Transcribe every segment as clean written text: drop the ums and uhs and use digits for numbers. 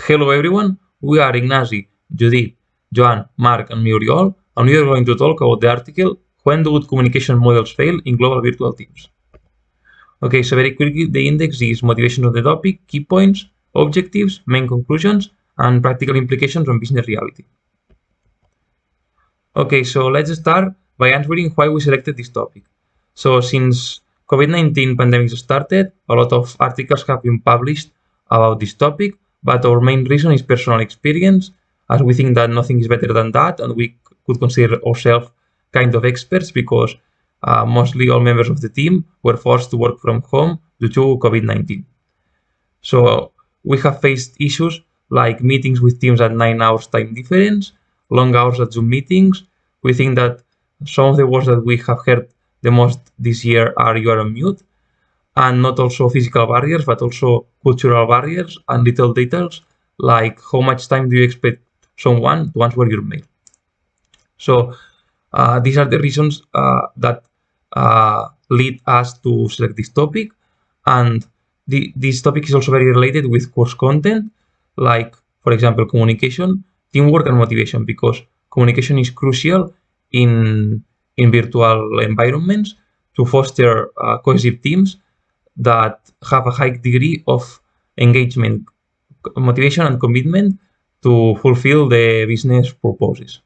Hello everyone, we are Ignasi, Judith, Joan, Mark and me Oriol, and we are going to talk about the article When do good communication models fail in global virtual teams? Okay, so very quickly, the index is motivation of the topic, key points, objectives, main conclusions, and practical implications on business reality. Okay, so let's start by answering why we selected this topic. So since COVID-19 pandemic started, a lot of articles have been published about this topic, but our main reason is personal experience, as we think that nothing is better than that, and we could consider ourselves kind of experts because mostly all members of the team were forced to work from home due to COVID-19. So we have faced issues like meetings with teams at 9 hours time difference, long hours at Zoom meetings. We think that some of the words that we have heard the most this year are "you are on mute," and not also physical barriers, but also cultural barriers and little details like how much time do you expect someone to answer your mail. So these are the reasons that lead us to select this topic. And this topic is also very related with course content, like, for example, communication, teamwork, and motivation, because communication is crucial in virtual environments to foster cohesive teams that have a high degree of engagement, motivation, and commitment to fulfill the business purposes.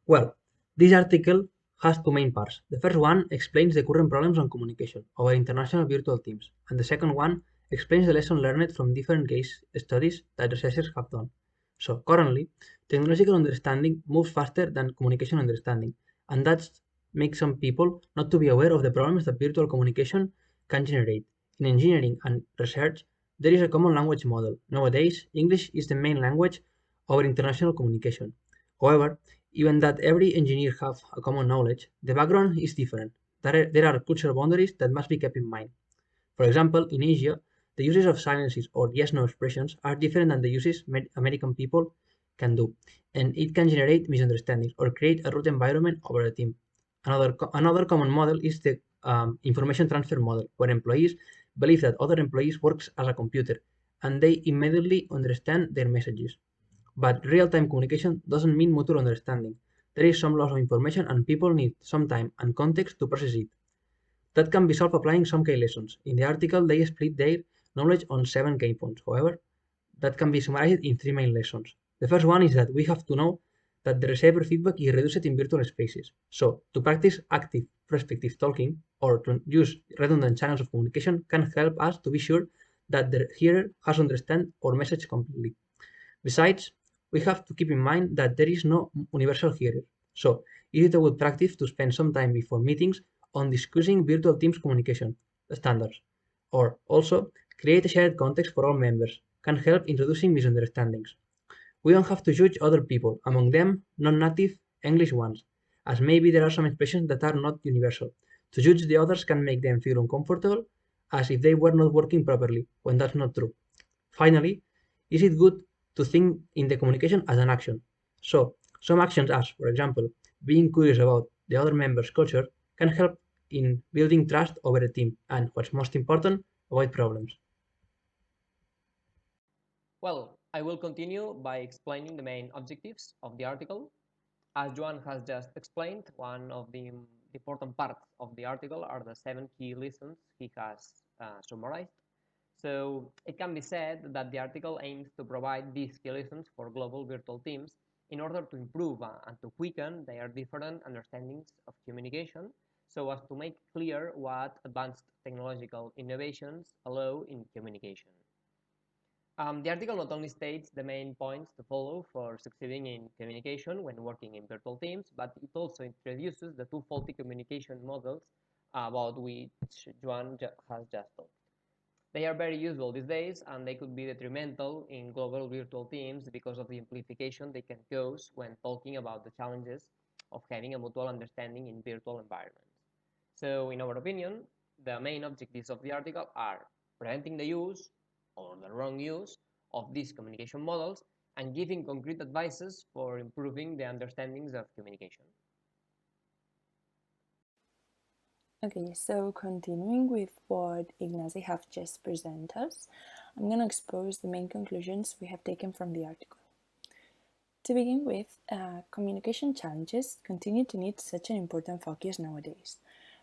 Well, this article has two main parts. The first one explains the current problems on communication over international virtual teams, and the second one explains the lesson learned from different case studies that researchers have done. So, currently, technological understanding moves faster than communication understanding, and that makes some people not to be aware of the problems that virtual communication can generate. In engineering and research, there is a common language model. Nowadays, English is the main language over international communication. However, even that every engineer have a common knowledge, the background is different. There are cultural boundaries that must be kept in mind. For example, in Asia, the uses of silences or yes-no expressions are different than the uses American people can do, and it can generate misunderstandings or create a root environment over a team. Another common model is the information transfer model, where employees believe that other employees works as a computer, and they immediately understand their messages. But real-time communication doesn't mean mutual understanding. There is some loss of information and people need some time and context to process it. That can be solved applying some key lessons. In the article, they split their knowledge on 7 key points. However, that can be summarized in 3 main lessons. The first one is that we have to know that the receiver feedback is reduced in virtual spaces. So, to practice active prospective talking or to use redundant channels of communication can help us to be sure that the hearer has understand our message completely. Besides, we have to keep in mind that there is no universal hearer. So, it is a good practice to spend some time before meetings on discussing virtual teams communication standards, or also create a shared context for all members, can help introducing misunderstandings. We don't have to judge other people, among them non-native English ones, as maybe there are some expressions that are not universal. To judge the others can make them feel uncomfortable, as if they were not working properly, when that's not true. Finally, is it good to think in the communication as an action? So, some actions as, for example, being curious about the other member's culture can help in building trust over a team and, what's most important, avoid problems. Well, I will continue by explaining the main objectives of the article. As Joan has just explained, one of the important parts of the article are the 7 key lessons he has summarized. So it can be said that the article aims to provide these key lessons for global virtual teams in order to improve and to quicken their different understandings of communication so as to make clear what advanced technological innovations allow in communication. The article not only states the main points to follow for succeeding in communication when working in virtual teams, but it also introduces the two faulty communication models about which Joan has just talked. They are very useful these days and they could be detrimental in global virtual teams because of the amplification they can cause when talking about the challenges of having a mutual understanding in virtual environments. So, in our opinion, the main objectives of the article are preventing the use or the wrong use of these communication models and giving concrete advices for improving the understandings of communication. Okay, so continuing with what Ignacy have just presented us, I'm going to expose the main conclusions we have taken from the article. To begin with, communication challenges continue to need such an important focus nowadays,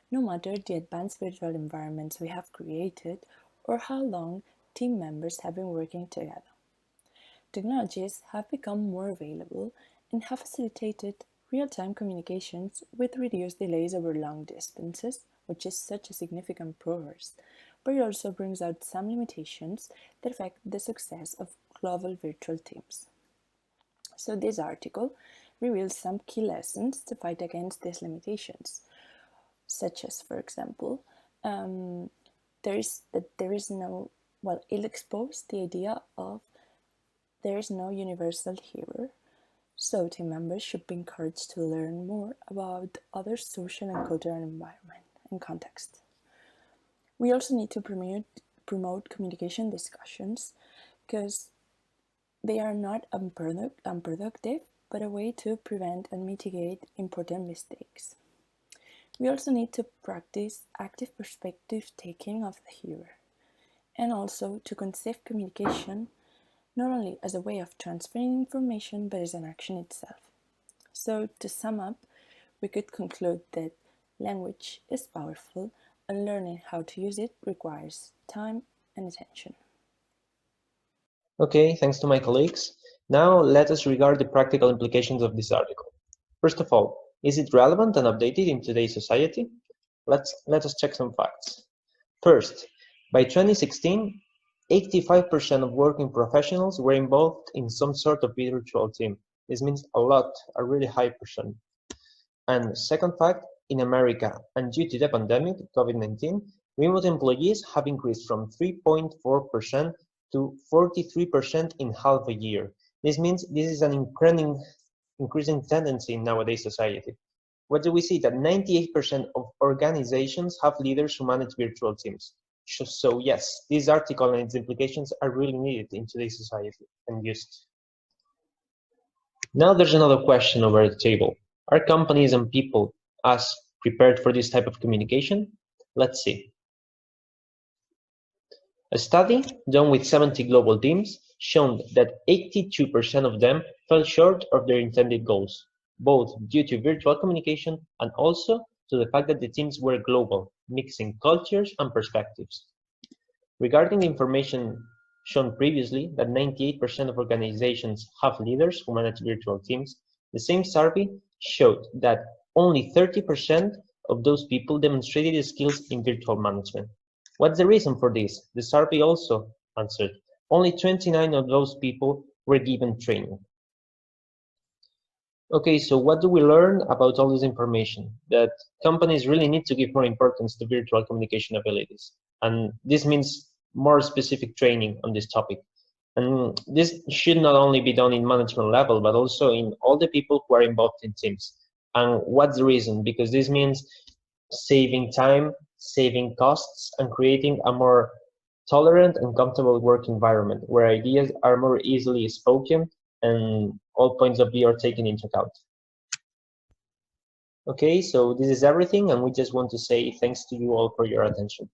no matter the advanced virtual environments we have created or how long team members have been working together. Technologies have become more available and have facilitated real-time communications with reduced delays over long distances, which is such a significant progress, but it also brings out some limitations that affect the success of global virtual teams. So this article reveals some key lessons to fight against these limitations, such as, for example, it'll expose the idea of there is no universal hearer, so team members should be encouraged to learn more about other social and cultural environment and context. We also need to promote communication discussions because they are not unproductive, but a way to prevent and mitigate important mistakes. We also need to practice active perspective taking of the hearer, and also to conceive communication not only as a way of transferring information, but as an action itself. So to sum up, we could conclude that language is powerful and learning how to use it requires time and attention. Okay, thanks to my colleagues. Now let us regard the practical implications of this article. First of all, is it relevant and updated in today's society? Let us check some facts. First, by 2016, 85% of working professionals were involved in some sort of virtual team. This means a lot, a really high percent. And second fact, in America, and due to the pandemic, COVID-19, remote employees have increased from 3.4% to 43% in half a year. This means this is an increasing tendency in nowadays society. What do we see? That 98% of organizations have leaders who manage virtual teams. So yes, this article and its implications are really needed in today's society and used. Now there's another question over the table. Are companies and people as prepared for this type of communication? Let's see. A study done with 70 global teams showed that 82% of them fell short of their intended goals, both due to virtual communication and also to the fact that the teams were global, mixing cultures and perspectives. Regarding the information shown previously that 98% of organizations have leaders who manage virtual teams, the same survey showed that only 30% of those people demonstrated skills in virtual management. What's the reason for this? The survey also answered. Only 29 of those people were given training. Okay, so what do we learn about all this information? That companies really need to give more importance to virtual communication abilities. And this means more specific training on this topic. And this should not only be done in management level, but also in all the people who are involved in teams. And what's the reason? Because this means saving time, saving costs, and creating a more tolerant and comfortable work environment where ideas are more easily spoken and all points of view are taken into account. Okay, so this is everything, and we just want to say thanks to you all for your attention.